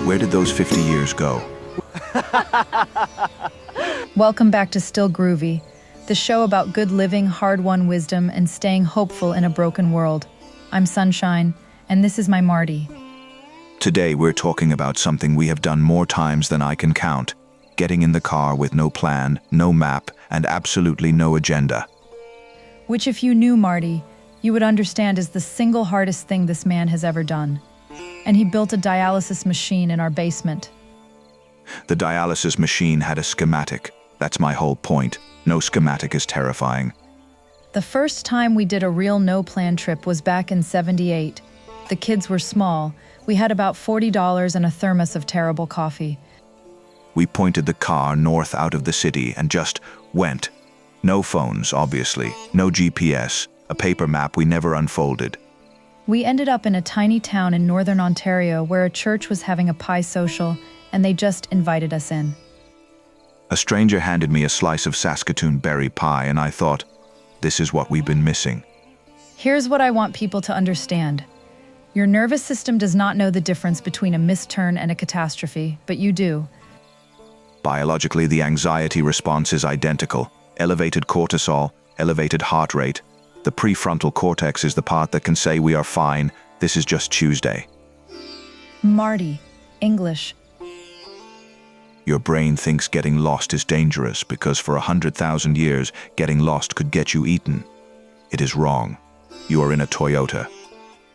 Where did those 50 years go? Welcome back to Still Groovy, the show about good living, hard-won wisdom, and staying hopeful in a broken world. I'm Sunshine, and this is my Marty. Today we're talking about something we have done more times than I can count. Getting in the car with no plan, no map, and absolutely no agenda. Which, if you knew Marty, you would understand is the single hardest thing this man has ever done. And he built a dialysis machine in our basement. The dialysis machine had a schematic. That's my whole point. No schematic is terrifying. The first time we did a real no-plan trip was back in '78. The kids were small. We had about $40 and a thermos of terrible coffee. We pointed the car north out of the city and just went. No phones, obviously. No GPS. A paper map we never unfolded. We ended up in a tiny town in northern Ontario where a church was having a pie social, and they just invited us in. A stranger handed me a slice of Saskatoon berry pie, and I thought, this is what we've been missing. Here's what I want people to understand. Your nervous system does not know the difference between a misturn and a catastrophe, but you do. Biologically, the anxiety response is identical. Elevated cortisol, elevated heart rate. The prefrontal cortex is the part that can say we are fine, this is just Tuesday. Marty, English. Your brain thinks getting lost is dangerous because for 100,000 years, getting lost could get you eaten. It is wrong. You are in a Toyota.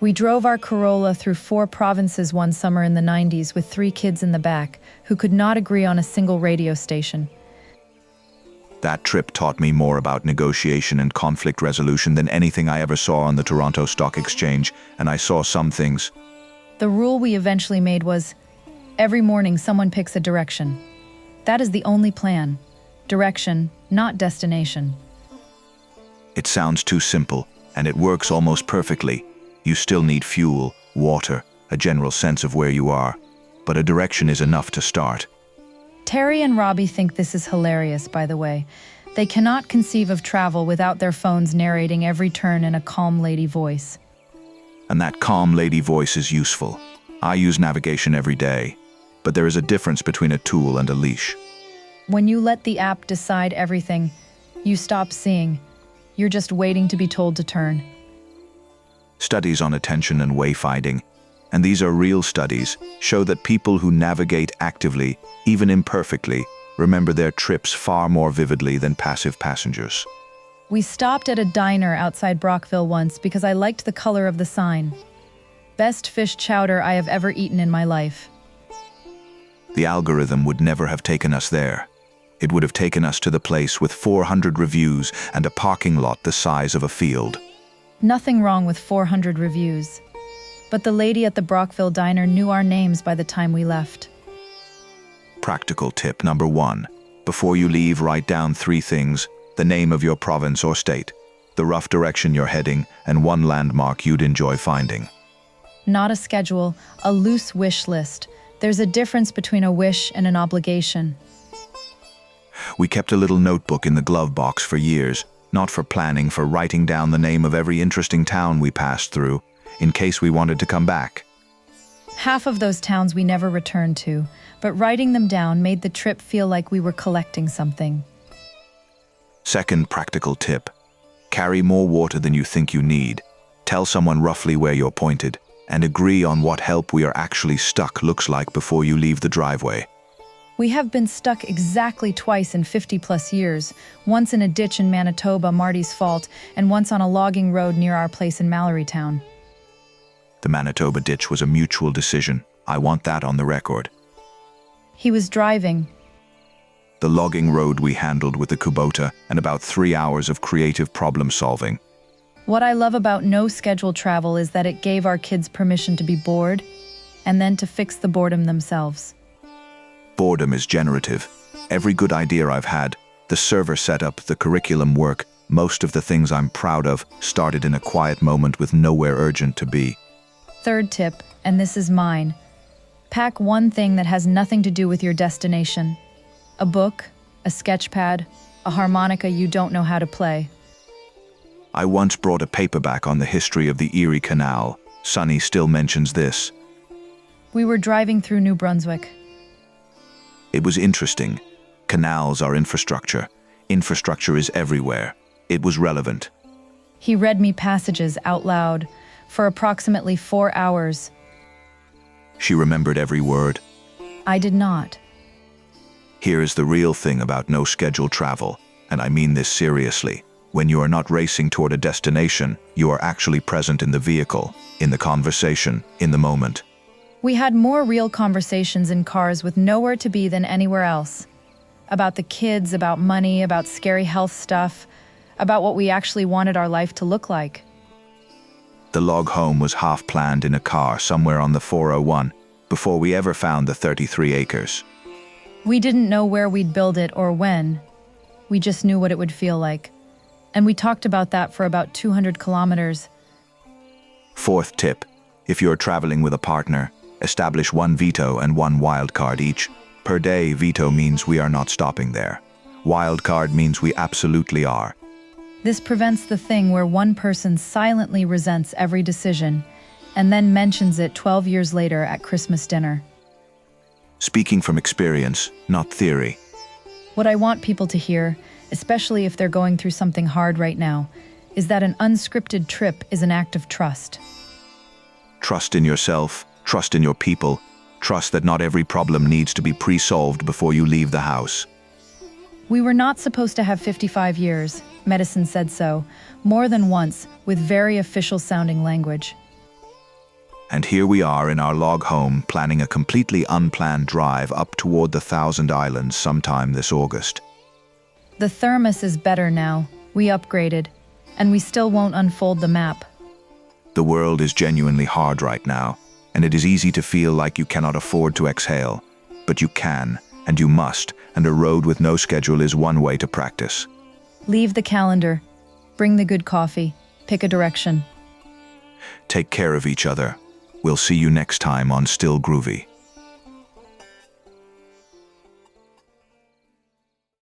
We drove our Corolla through 4 provinces one summer in the '90s with 3 kids in the back who could not agree on a single radio station. That trip taught me more about negotiation and conflict resolution than anything I ever saw on the Toronto Stock Exchange, and I saw some things. The rule we eventually made was, every morning someone picks a direction. That is the only plan. Direction, not destination. It sounds too simple, and it works almost perfectly. You still need fuel, water, a general sense of where you are, but a direction is enough to start. Terry and Robbie think this is hilarious, by the way. They cannot conceive of travel without their phones narrating every turn in a calm lady voice. And that calm lady voice is useful. I use navigation every day, but there is a difference between a tool and a leash. When you let the app decide everything, you stop seeing. You're just waiting to be told to turn. Studies on attention and wayfinding, and these are real studies, show that people who navigate actively, even imperfectly, remember their trips far more vividly than passive passengers. We stopped at a diner outside Brockville once because I liked the color of the sign. Best fish chowder I have ever eaten in my life. The algorithm would never have taken us there. It would have taken us to the place with 400 reviews and a parking lot the size of a field. Nothing wrong with 400 reviews. But the lady at the Brockville diner knew our names by the time we left. Practical tip number 1. Before you leave, write down 3 things: the name of your province or state, the rough direction you're heading, and 1 landmark you'd enjoy finding. Not a schedule, a loose wish list. There's a difference between a wish and an obligation. We kept a little notebook in the glove box for years, not for planning, for writing down the name of every interesting town we passed through, in case we wanted to come back. Half of those towns we never returned to, but writing them down made the trip feel like we were collecting something. Second practical tip: carry more water than you think you need. Tell someone roughly where you're pointed, and agree on what help we are actually stuck looks like before you leave the driveway. We have been stuck exactly twice in 50+ years, once in a ditch in Manitoba, Marty's fault, and once on a logging road near our place in Mallorytown. The Manitoba ditch was a mutual decision. I want that on the record. He was driving. The logging road we handled with the Kubota, and about 3 hours of creative problem solving. What I love about no scheduled travel is that it gave our kids permission to be bored, and then to fix the boredom themselves. Boredom is generative. Every good idea I've had, the server setup, the curriculum work, most of the things I'm proud of, started in a quiet moment with nowhere urgent to be. Third tip, and this is mine. Pack 1 thing that has nothing to do with your destination. A book, a sketch pad, a harmonica you don't know how to play. I once brought a paperback on the history of the Erie Canal. Sonny still mentions this. We were driving through New Brunswick. It was interesting. Canals are infrastructure. Infrastructure is everywhere. It was relevant. He read me passages out loud for approximately 4 hours. She remembered every word. I did not. Here is the real thing about no scheduled travel, and I mean this seriously. When you are not racing toward a destination, you are actually present in the vehicle, in the conversation, in the moment. We had more real conversations in cars with nowhere to be than anywhere else. About the kids, about money, about scary health stuff, about what we actually wanted our life to look like. The log home was half planned in a car somewhere on the 401, before we ever found the 33 acres. We didn't know where we'd build it or when. We just knew what it would feel like. And we talked about that for about 200 kilometers. Fourth tip, if you're traveling with a partner, establish one veto and one wild card each. Per day, veto means we are not stopping there. Wild card means we absolutely are. This prevents the thing where one person silently resents every decision and then mentions it 12 years later at Christmas dinner. Speaking from experience, not theory. What I want people to hear, especially if they're going through something hard right now, is that an unscripted trip is an act of trust. Trust in yourself, trust in your people, trust that not every problem needs to be pre-solved before you leave the house. We were not supposed to have 55 years, medicine said so, more than once, with very official-sounding language. And here we are in our log home, planning a completely unplanned drive up toward the Thousand Islands sometime this August. The thermos is better now. We upgraded, and we still won't unfold the map. The world is genuinely hard right now, and it is easy to feel like you cannot afford to exhale. But you can, and you must, and a road with no schedule is one way to practice. Leave the calendar. Bring the good coffee. Pick a direction. Take care of each other. We'll see you next time on Still Groovy.